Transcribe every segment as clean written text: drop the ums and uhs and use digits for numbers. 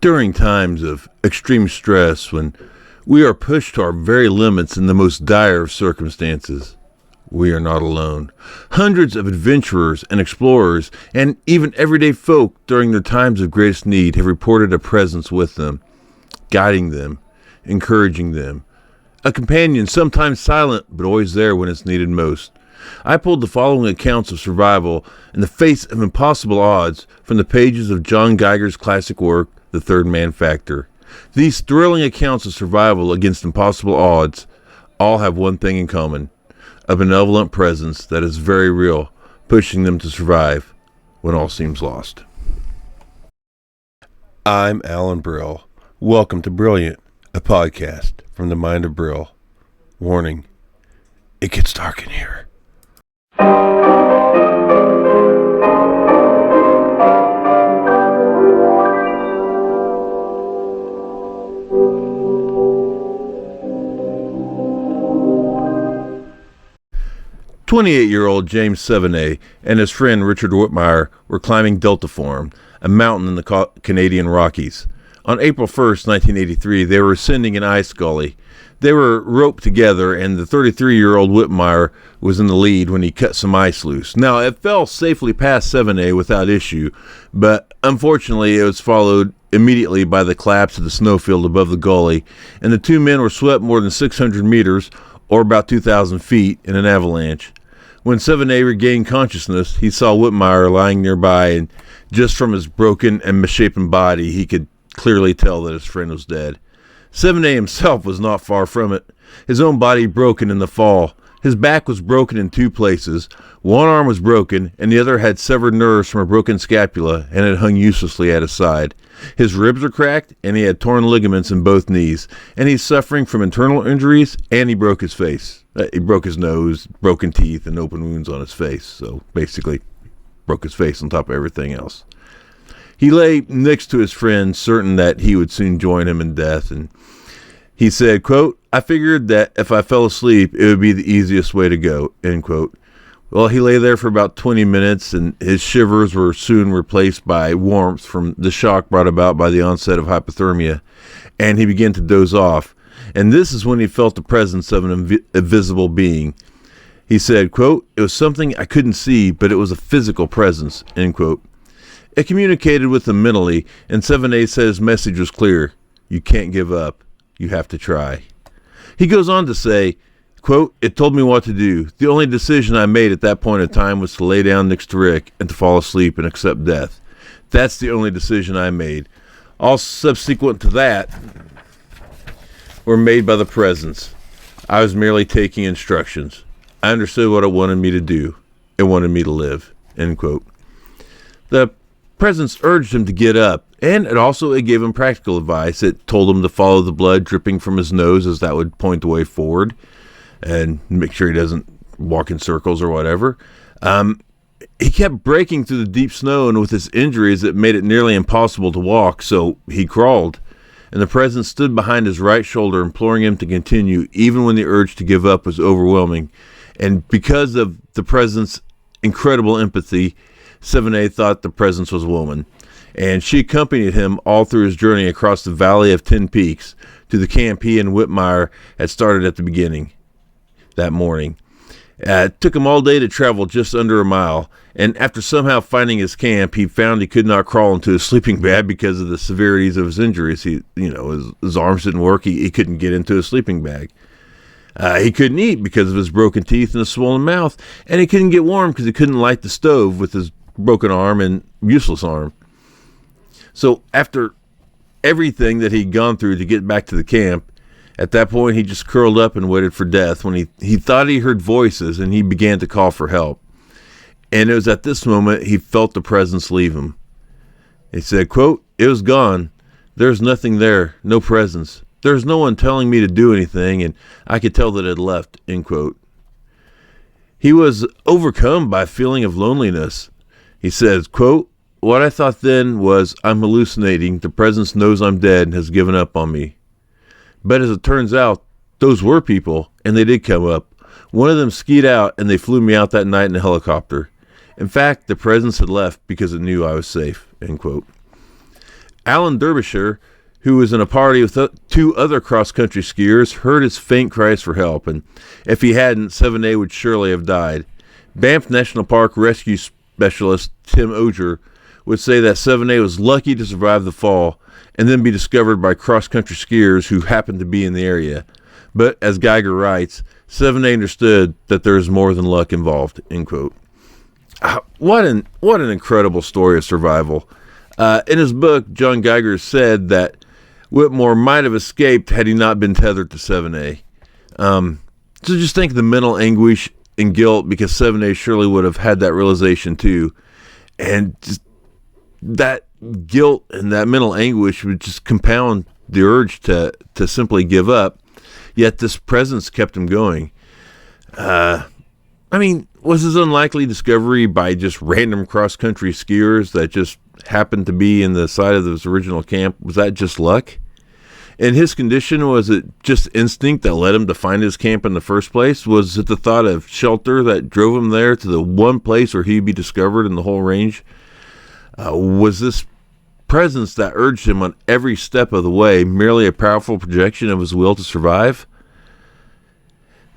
During times of extreme stress, when we are pushed to our very limits in the most dire of circumstances, we are not alone. Hundreds of adventurers and explorers, and even everyday folk during their times of greatest need have reported a presence with them, guiding them, encouraging them. A companion, sometimes silent, but always there when it's needed most. I pulled the following accounts of survival in the face of impossible odds from the pages of John Geiger's classic work, The Third Man Factor. These thrilling accounts of survival against impossible odds all have one thing in common: a benevolent presence that is very real, pushing them to survive when all seems lost. I'm Alan Brill. Welcome to Brilliant, a podcast from the mind of Brill. Warning, it gets dark in here. 28-year-old James Sevenay and his friend Richard Whitmire were climbing Delta Form, a mountain in the Canadian Rockies. On April 1st, 1983, they were ascending an ice gully. They were roped together, and the 33-year-old Whitmire was in the lead when he cut some ice loose. Now, it fell safely past Sevenay without issue, but unfortunately it was followed immediately by the collapse of the snowfield above the gully, and the two men were swept more than 600 meters, or about 2,000 feet, in an avalanche. When Sevenay regained consciousness, he saw Whitmire lying nearby, and just from his broken and misshapen body, he could clearly tell that his friend was dead. Sevenay himself was not far from it, his own body broken in the fall. His back was broken in two places. One arm was broken, and the other had severed nerves from a broken scapula, and it hung uselessly at his side. His ribs were cracked, and he had torn ligaments in both knees, and he's suffering from internal injuries, and he broke his face. He broke his nose, broken teeth, and open wounds on his face. So basically, broke his face on top of everything else. He lay next to his friend, certain that he would soon join him in death, and he said, quote, "I figured that if I fell asleep, it would be the easiest way to go," end quote. Well, he lay there for about 20 minutes, and his shivers were soon replaced by warmth from the shock brought about by the onset of hypothermia, and he began to doze off. And this is when he felt the presence of an invisible being. He said, quote, "It was something I couldn't see, but it was a physical presence," end quote. It communicated with him mentally, and Sevenay said his message was clear: you can't give up. You have to try. He goes on to say, quote, "It told me what to do. The only decision I made at that point in time was to lay down next to Rick and to fall asleep and accept death. That's the only decision I made. All subsequent to that were made by the presence. I was merely taking instructions. I understood what it wanted me to do. It wanted me to live," end quote. The presence urged him to get up, and it gave him practical advice. It told him to follow the blood dripping from his nose, as that would point the way forward, and make sure he doesn't walk in circles or whatever. He kept breaking through the deep snow, and with his injuries, it made it nearly impossible to walk, so he crawled. And the presence stood behind his right shoulder, imploring him to continue, even when the urge to give up was overwhelming. And because of the presence' incredible empathy, Sevenay thought the presence was a woman, and she accompanied him all through his journey across the Valley of 10 Peaks to the camp he and Whitmire had started at the beginning that morning. It took him all day to travel just under a mile, and after somehow finding his camp, he found he could not crawl into his sleeping bag because of the severities of his injuries. His arms didn't work. He couldn't get into his sleeping bag. He couldn't eat because of his broken teeth and a swollen mouth, and he couldn't get warm because he couldn't light the stove with his broken arm and useless arm. So after everything that he'd gone through to get back to the camp, at that point he just curled up and waited for death when he thought he heard voices, and he began to call for help. And it was at this moment he felt the presence leave him. He said, quote, "It was gone. There's nothing there, no presence. There's no one telling me to do anything, and I could tell that it had left," end quote. He was overcome by a feeling of loneliness. He says, quote, "What I thought then was, I'm hallucinating. The presence knows I'm dead and has given up on me." But as it turns out, those were people, and they did come up. One of them skied out, and they flew me out that night in a helicopter. In fact, the presence had left because it knew I was safe," end quote. Alan Derbyshire, who was in a party with two other cross-country skiers, heard his faint cries for help, and if he hadn't, 7A would surely have died. Banff National Park rescue specialist Tim Oger would say that 7A was lucky to survive the fall and then be discovered by cross-country skiers who happened to be in the area. But, as Geiger writes, 7A understood that there is more than luck involved, end quote. What an incredible story of survival. In his book, John Geiger said that Whitmore might have escaped had he not been tethered to 7A. So just think of the mental anguish and guilt, because 7A surely would have had that realization too. And just that guilt and that mental anguish would just compound the urge to simply give up. Yet this presence kept him going. Was his unlikely discovery by just random cross-country skiers that just happened to be in the side of his original camp, was that just luck? In his condition, was it just instinct that led him to find his camp in the first place? Was it the thought of shelter that drove him there to the one place where he'd be discovered in the whole range? Was this presence that urged him on every step of the way merely a powerful projection of his will to survive?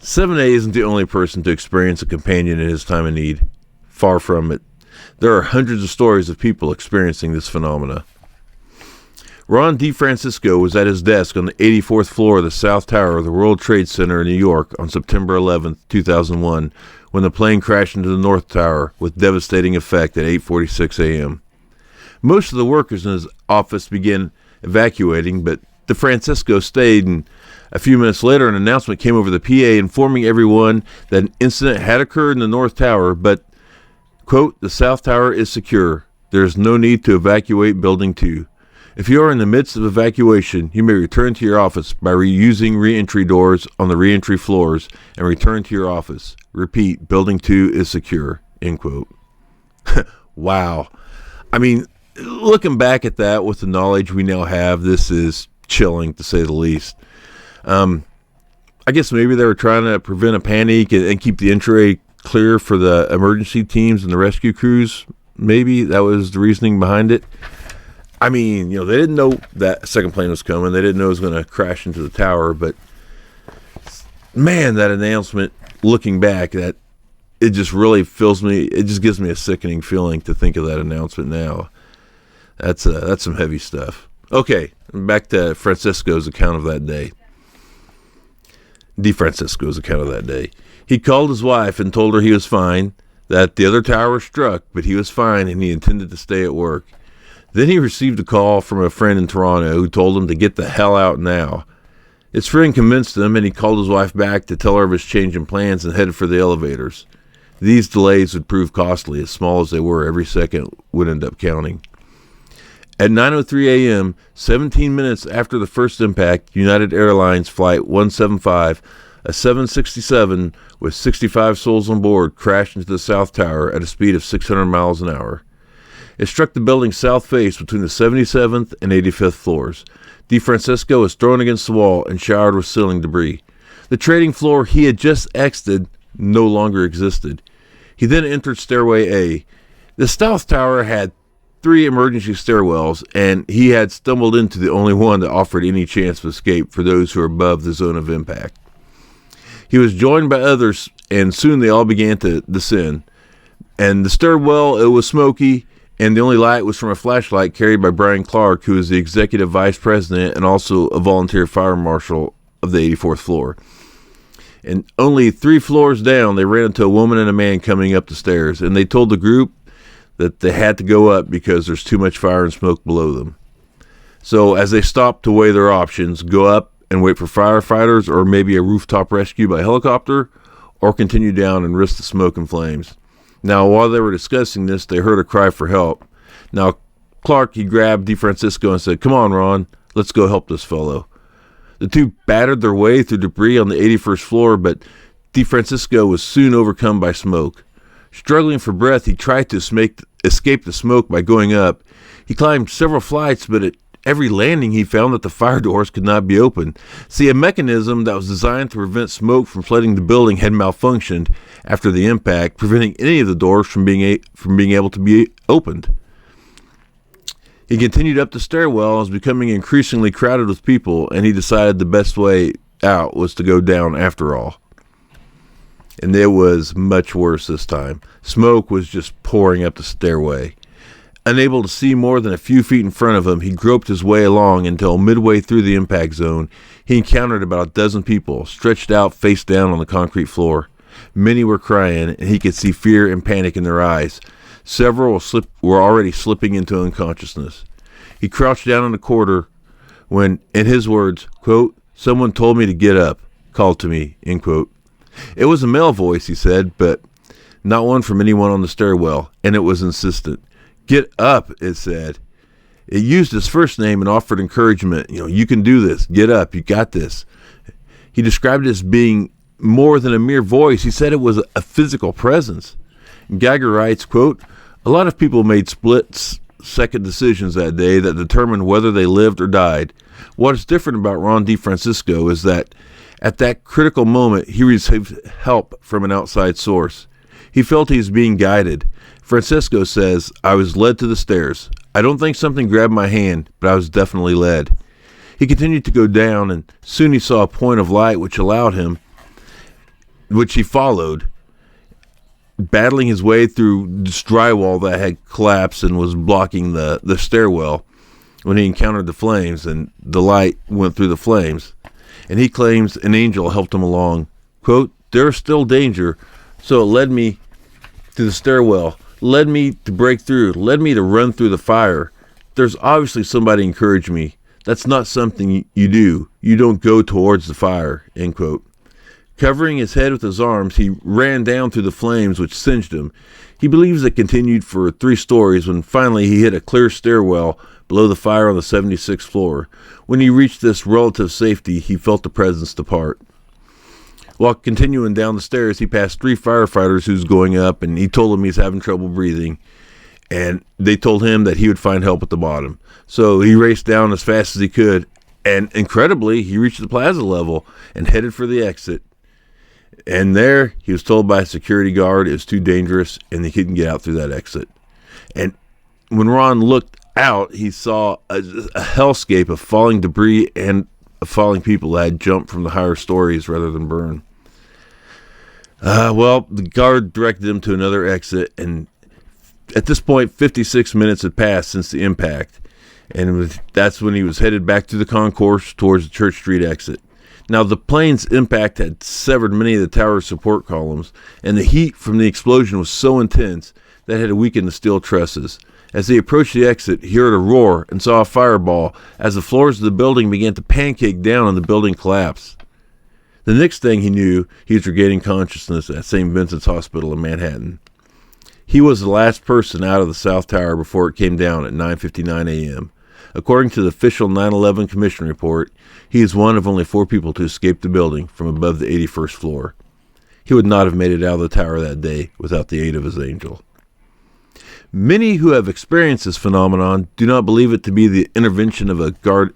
7A isn't the only person to experience a companion in his time of need. Far from it. There are hundreds of stories of people experiencing this phenomena. Ron DeFrancisco was at his desk on the 84th floor of the South Tower of the World Trade Center in New York on September 11, 2001, when the plane crashed into the North Tower with devastating effect at 8:46 a.m. Most of the workers in his office began evacuating, but DeFrancisco stayed, and a few minutes later an announcement came over the PA informing everyone that an incident had occurred in the North Tower, but, quote, "The South Tower is secure. There is no need to evacuate Building 2. If you are in the midst of evacuation, you may return to your office by reusing re-entry doors on the re-entry floors and return to your office. Repeat, Building 2 is secure," end quote. Wow. Looking back at that with the knowledge we now have, this is chilling, to say the least. I guess maybe they were trying to prevent a panic and keep the entry clear for the emergency teams and the rescue crews. Maybe that was the reasoning behind it. They didn't know that second plane was coming. They didn't know it was going to crash into the tower. But, man, that announcement, looking back, that it just really fills me. It just gives me a sickening feeling to think of that announcement now. That's some heavy stuff. Okay, back to Francisco's account of that day. DeFrancisco's account of that day. He called his wife and told her he was fine, that the other tower was struck, but he was fine and he intended to stay at work. Then he received a call from a friend in Toronto who told him to get the hell out now. His friend convinced him, and he called his wife back to tell her of his change in plans and headed for the elevators. These delays would prove costly. As small as they were, every second would end up counting. At 9:03 a.m., 17 minutes after the first impact, United Airlines Flight 175, a 767 with 65 souls on board, crashed into the South Tower at a speed of 600 miles an hour. It struck the building's south face between the 77th and 85th floors. DeFrancisco was thrown against the wall and showered with ceiling debris. The trading floor he had just exited no longer existed. He then entered stairway A. The South Tower had 3 emergency stairwells, and he had stumbled into the only one that offered any chance of escape for those who were above the zone of impact. He was joined by others, and soon they all began to descend. And the stairwell, it was smoky, and the only light was from a flashlight carried by Brian Clark, who is the executive vice president and also a volunteer fire marshal of the 84th floor. And only 3 floors down, they ran into a woman and a man coming up the stairs, and they told the group that they had to go up because there's too much fire and smoke below them. So as they stopped to weigh their options, go up and wait for firefighters or maybe a rooftop rescue by helicopter, or continue down and risk the smoke and flames. Now, while they were discussing this, they heard a cry for help. Now, Clark, he grabbed DeFrancisco and said, "Come on, Ron, let's go help this fellow." The two battered their way through debris on the 81st floor, but DeFrancisco was soon overcome by smoke. Struggling for breath, he tried to escape the smoke by going up. He climbed several flights, but at every landing he found that the fire doors could not be opened. See, a mechanism that was designed to prevent smoke from flooding the building had malfunctioned after the impact, preventing any of the doors from being able to be opened. He continued up the stairwell and was becoming increasingly crowded with people, and he decided the best way out was to go down after all. And it was much worse this time. Smoke was just pouring up the stairway. Unable to see more than a few feet in front of him, he groped his way along until midway through the impact zone, he encountered about a dozen people stretched out face down on the concrete floor. Many were crying, and he could see fear and panic in their eyes. Several were already slipping into unconsciousness. He crouched down in the corner when, in his words, quote, "Someone told me to get up, called to me," end quote. It was a male voice, he said, but not one from anyone on the stairwell, and it was insistent. "Get up," it said. It used his first name and offered encouragement. You can do this. Get up. You got this. He described it as being more than a mere voice. He said it was a physical presence. And Geiger writes, quote, "A lot of people made split-second decisions that day that determined whether they lived or died. What is different about Ron DeFrancisco is that at that critical moment, he received help from an outside source. He felt he was being guided. Francisco says, I was led to the stairs. I don't think something grabbed my hand, but I was definitely led. He continued to go down, and soon he saw a point of light which he followed, battling his way through this drywall that had collapsed and was blocking the stairwell when he encountered the flames, and the light went through the flames. And he claims an angel helped him along. Quote, "There is still danger, so it led me to the stairwell, led me to break through, led me to run through the fire. There's obviously somebody encouraged me. That's not something you do. You don't go towards the fire," end quote. Covering his head with his arms, he ran down through the flames which singed him. He believes it continued for 3 stories when finally he hit a clear stairwell below the fire on the 76th floor. When he reached this relative safety, he felt the presence depart. While continuing down the stairs, he passed 3 firefighters who's going up, and he told them he's having trouble breathing, and they told him that he would find help at the bottom. So he raced down as fast as he could, and incredibly, he reached the plaza level and headed for the exit. And there, he was told by a security guard it was too dangerous, and he couldn't get out through that exit. And when Ron looked out, he saw a hellscape of falling debris and falling people that had jumped from the higher stories rather than burn. The guard directed him to another exit, and at this point, 56 minutes had passed since the impact, and that's when he was headed back to the concourse towards the Church Street exit. Now, the plane's impact had severed many of the tower's support columns, and the heat from the explosion was so intense that it had weakened the steel trusses. As he approached the exit, he heard a roar and saw a fireball as the floors of the building began to pancake down and the building collapsed. The next thing he knew, he was regaining consciousness at St. Vincent's Hospital in Manhattan. He was the last person out of the South Tower before it came down at 9:59 a.m. According to the official 9/11 Commission report, he is one of only 4 people to escape the building from above the 81st floor. He would not have made it out of the tower that day without the aid of his angel. Many who have experienced this phenomenon do not believe it to be the intervention of a guard.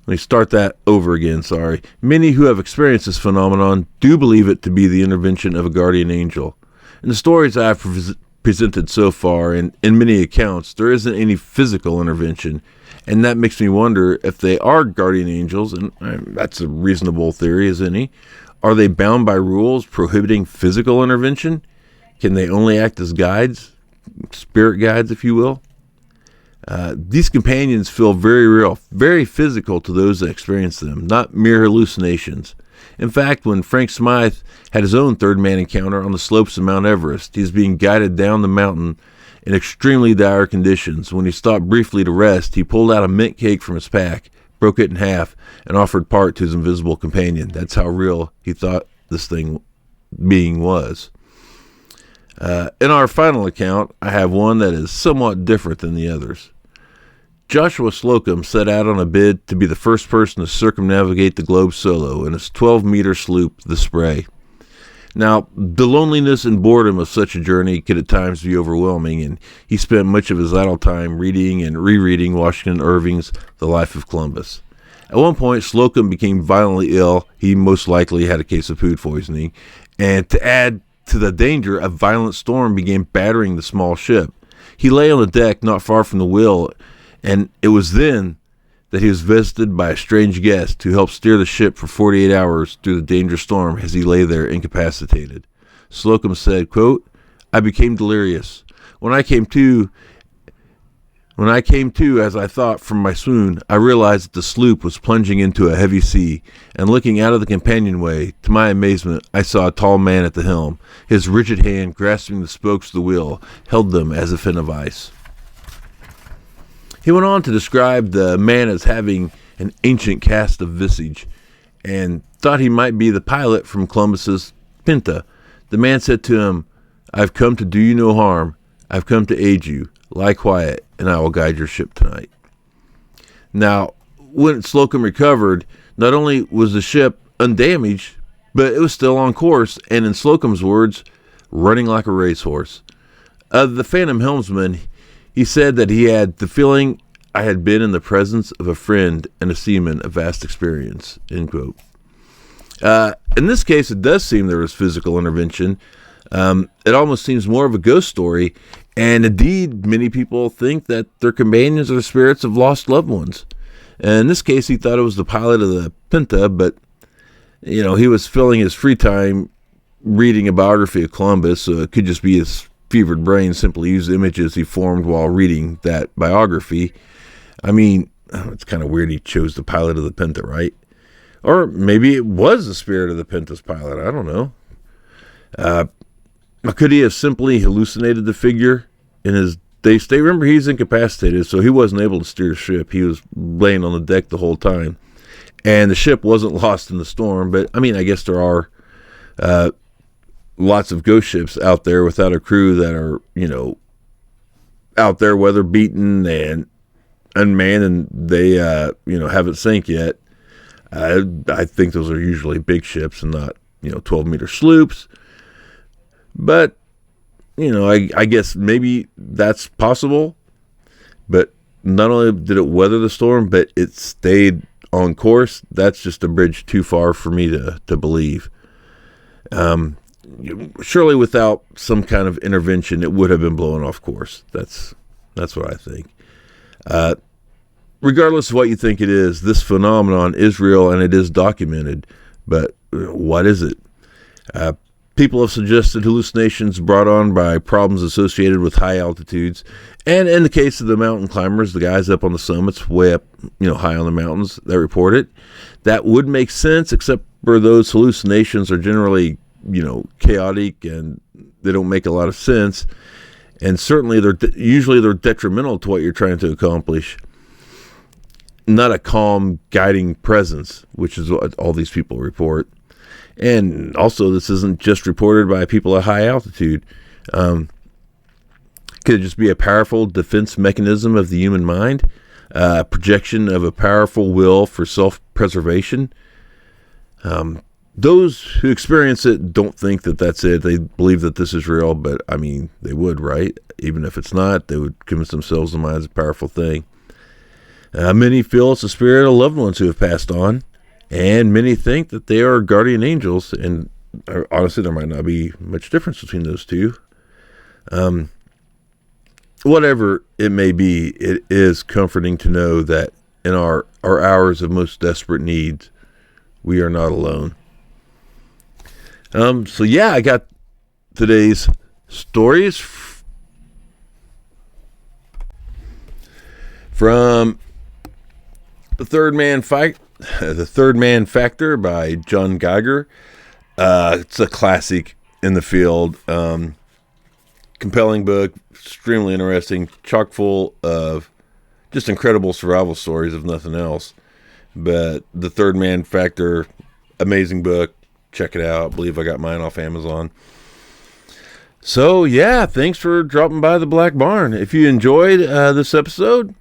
Let me start that over again, sorry. Many who have experienced this phenomenon do believe it to be the intervention of a guardian angel. In the stories I have presented so far, and in many accounts, there isn't any physical intervention, and that makes me wonder if they are guardian angels, and that's a reasonable theory as any. Are they bound by rules prohibiting physical intervention? Can they only act as guides, spirit guides, if you will? These companions feel very real, very physical to those that experience them, not mere hallucinations. In fact, when Frank Smythe had his own third man encounter on the slopes of Mount Everest, he was being guided down the mountain in extremely dire conditions. When he stopped briefly to rest, he pulled out a mint cake from his pack, broke it in half, and offered part to his invisible companion. That's how real he thought this being was. In our final account, I have one that is somewhat different than the others. Joshua Slocum set out on a bid to be the first person to circumnavigate the globe solo in his 12-meter sloop, the Spray. Now, the loneliness and boredom of such a journey could at times be overwhelming, and he spent much of his idle time reading and rereading Washington Irving's The Life of Columbus. At one point, Slocum became violently ill. He most likely had a case of food poisoning, and to add to the danger, a violent storm began battering the small ship. He lay on the deck not far from the wheel, and it was then that he was visited by a strange guest who helped steer the ship for 48 hours through the dangerous storm as he lay there incapacitated. Slocum said, quote, "I became delirious. When I came to, as I thought, from my swoon, I realized that the sloop was plunging into a heavy sea, and looking out of the companionway, to my amazement, I saw a tall man at the helm. His rigid hand, grasping the spokes of the wheel, held them as if in a vice." He went on to describe the man as having an ancient cast of visage, and thought he might be the pilot from Columbus's Pinta. The man said to him, "I've come to do you no harm. I've come to aid you. Lie quiet, and I will guide your ship tonight." Now, when Slocum recovered, not only was the ship undamaged, but it was still on course, and in Slocum's words, running like a racehorse. The Phantom helmsman, he said that he had the feeling I had been in the presence of a friend and a seaman of vast experience, end quote. In this case, it does seem there was physical intervention. It almost seems more of a ghost story, and indeed, many people think that their companions are the spirits of lost loved ones. And in this case, he thought it was the pilot of the Pinta, but, he was filling his free time reading a biography of Columbus, so it could just be his fevered brain simply used images he formed while reading that biography. I mean, it's kind of weird he chose the pilot of the Pinta, right? Or maybe it was the spirit of the Pinta's pilot. I don't know. Could he have simply hallucinated the figure in his day state? Remember, he's incapacitated, so he wasn't able to steer the ship. He was laying on the deck the whole time. And the ship wasn't lost in the storm, but, I guess there are lots of ghost ships out there without a crew that are, out there weather beaten and unmanned, and they, haven't sank yet. I think those are usually big ships and not, 12-meter sloops. But, I guess maybe that's possible. But not only did it weather the storm, but it stayed on course. That's just a bridge too far for me to believe. Surely without some kind of intervention, it would have been blown off course. That's what I think. Regardless of what you think it is, this phenomenon is real and it is documented. But what is it? People have suggested hallucinations brought on by problems associated with high altitudes. And in the case of the mountain climbers, the guys up on the summits, way up, high on the mountains that report it, that would make sense, except for those hallucinations are generally, chaotic and they don't make a lot of sense. And certainly they're detrimental to what you're trying to accomplish. Not a calm, guiding presence, which is what all these people report. And also, this isn't just reported by people at high altitude. Could it just be a powerful defense mechanism of the human mind? Projection of a powerful will for self-preservation? Those who experience it don't think that that's it. They believe that this is real, but, they would, right? Even if it's not, they would convince themselves the mind is a powerful thing. Many feel it's the spirit of loved ones who have passed on. And many think that they are guardian angels, and honestly, there might not be much difference between those two. Whatever it may be, it is comforting to know that in our hours of most desperate need, we are not alone. So yeah, I got today's stories from The Third Man Factor by John Geiger. It's a classic in the field. Compelling book, extremely interesting, chock full of just incredible survival stories, if nothing else. But The Third Man Factor, amazing book. Check it out. I believe I got mine off Amazon. So yeah, thanks for dropping by the Black Barn. If you enjoyed this episode,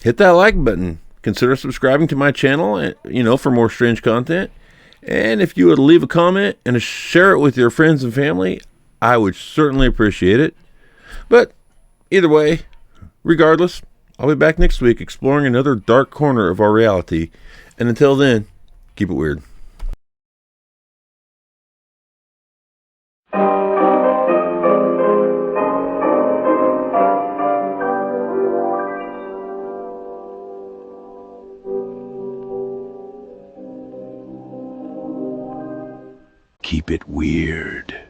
hit that like button. Consider subscribing to my channel, for more strange content. And if you would leave a comment and share it with your friends and family, I would certainly appreciate it. But either way, regardless, I'll be back next week exploring another dark corner of our reality. And until then, keep it weird. keep it weird.